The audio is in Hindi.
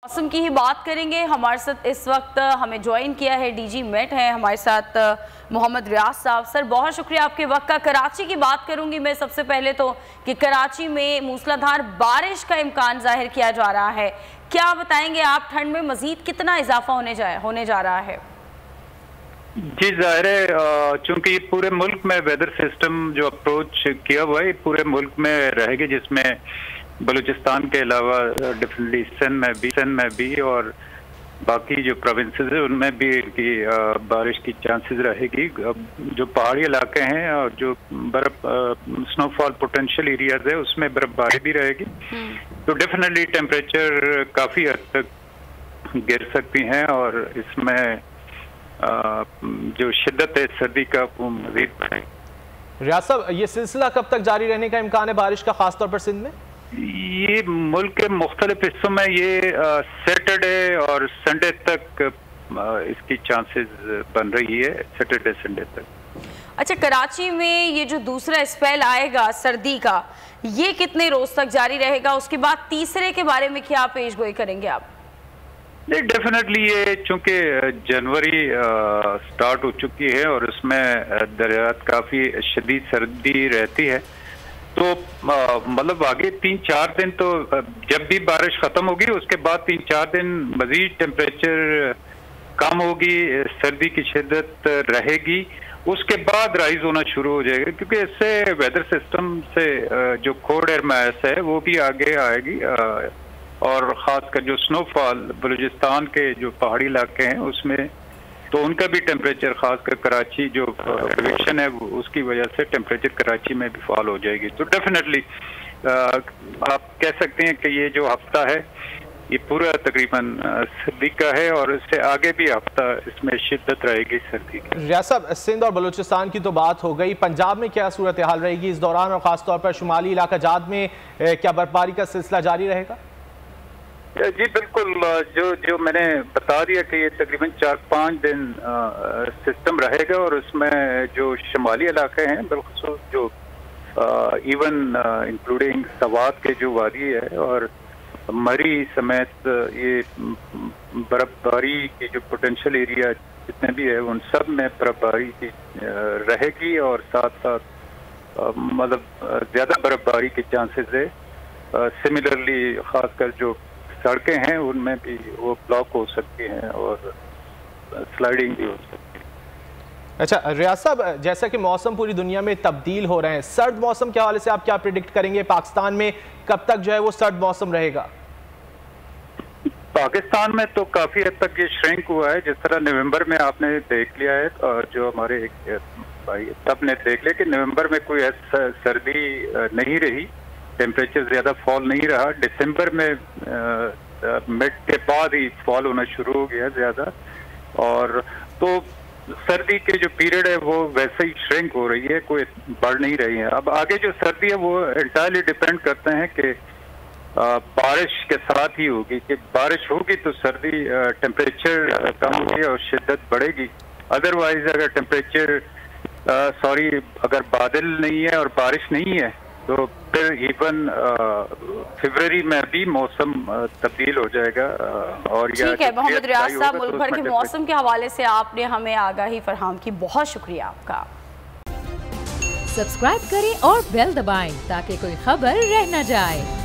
मौसम की ही बात करेंगे। हमारे साथ इस वक्त हमें ज्वाइन किया है डीजी मेट हैं हमारे साथ मोहम्मद रियाज साहब। सर बहुत शुक्रिया आपके वक्त का। कराची की बात करूंगी मैं सबसे पहले तो कि कराची में मूसलाधार बारिश का इम्कान जाहिर किया जा रहा है। क्या बताएंगे आप, ठंड में मजीद कितना इजाफा होने जा रहा है? जी जाहिर है, चूंकि पूरे मुल्क में वेदर सिस्टम जो अप्रोच किया हुआ है पूरे मुल्क में रहेगी, जिसमें बलूचिस्तान के अलावा डिफरेंटली सिंध में भी और बाकी जो प्रोविंसेस है उनमें भी इनकी बारिश की चांसेस रहेगी। जो पहाड़ी इलाके हैं और जो बर्फ स्नोफॉल पोटेंशियल एरियाज है उसमें बर्फबारी भी रहेगी, तो डेफिनेटली टेम्परेचर काफ़ी हद तक गिर सकती हैं और इसमें जो शिद्दत है सर्दी का वो मजीद बढ़ेगी। रियाज साहब, ये सिलसिला कब तक जारी रहने का इम्कान है बारिश का, खासतौर पर सिंध में? ये मुल्क के मुख्तलिफ हिस्सों में ये सैटरडे और संडे तक इसकी चांसेस बन रही है, सैटरडे संडे तक। अच्छा, कराची में ये जो दूसरा स्पेल आएगा सर्दी का, ये कितने रोज तक जारी रहेगा? उसके बाद तीसरे के बारे में क्या पेशगोई करेंगे आप? नहीं, डेफिनेटली ये चूंकि जनवरी स्टार्ट हो चुकी है और उसमें दरियात काफ़ी शदीद सर्दी रहती है, तो मतलब आगे 3-4 दिन तो जब भी बारिश ख़त्म होगी उसके बाद 3-4 दिन मज़ीद टेम्परेचर कम होगी, सर्दी की शिद्दत रहेगी, उसके बाद राइज होना शुरू हो जाएगा, क्योंकि इससे वेदर सिस्टम से जो कोल्ड एयर मास है वो भी आगे आएगी और ख़ासकर जो स्नोफॉल बलूचिस्तान के जो पहाड़ी इलाके हैं उसमें तो उनका भी टेम्परेचर, खासकर कराची जो एलिवेशन है उसकी वजह से टेम्परेचर कराची में भी फॉल हो जाएगी। तो डेफिनेटली आप कह सकते हैं कि ये जो हफ्ता है ये पूरा तकरीबन सर्दी का है और इससे आगे भी हफ्ता इसमें शिद्दत रहेगी सर्दी की। रियाज साहब, सिंध और बलूचिस्तान की तो बात हो गई, पंजाब में क्या सूरत हाल रहेगी इस दौरान और ख़ासतौर पर शुमाली इलाका जात में क्या बर्फबारी का सिलसिला जारी रहेगा? जी बिल्कुल, जो मैंने बता दिया कि ये तकरीबन 4-5 दिन सिस्टम रहेगा और उसमें जो शुमाली इलाके हैं बिल्कुल जो इवन इंक्लूडिंग सवात के जो वादी है और मरी समेत ये बर्फबारी की जो पोटेंशियल एरिया जितने भी है उन सब में बर्फबारी की रहेगी और साथ साथ मतलब ज़्यादा बर्फबारी के चांसेस है। सिमिलरली खासकर जो सड़कें हैं उनमें भी वो ब्लॉक हो सकती हैं और स्लाइडिंग भी हो सकती है। अच्छा रियाज साहब, जैसा कि मौसम पूरी दुनिया में तब्दील हो रहे हैं, सर्द मौसम के हवाले से आप क्या प्रिडिक्ट करेंगे? पाकिस्तान में कब तक जो है वो सर्द मौसम रहेगा? पाकिस्तान में तो काफ़ी हद तक ये श्रिंक हुआ है, जिस तरह नवंबर में आपने देख लिया है और जो हमारे भाई सब ने देख लिया कि नवंबर में कोई ऐसा सर्दी नहीं रही, टेम्परेचर ज़्यादा फॉल नहीं रहा। दिसंबर में मिड के बाद ही फॉल होना शुरू हो गया ज़्यादा, और तो सर्दी के जो पीरियड है वो वैसे ही श्रिंक हो रही है, कोई बढ़ नहीं रही है। अब आगे जो सर्दी है वो एंटायरली डिपेंड करते हैं कि बारिश के साथ ही होगी, कि बारिश होगी तो सर्दी टेम्परेचर कम होगी और शिद्दत बढ़ेगी। अदरवाइज अगर टेम्परेचर अगर बादल नहीं है और बारिश नहीं है तो फिर इवन फरवरी में भी मौसम तब्दील हो जाएगा। और ठीक है मोहम्मद रियाज साहब, मुल्क भर के मौसम के हवाले से आपने हमें आगाही फरहम की, बहुत शुक्रिया आपका। सब्सक्राइब करें और बेल दबाएं ताकि कोई खबर रह न जाए।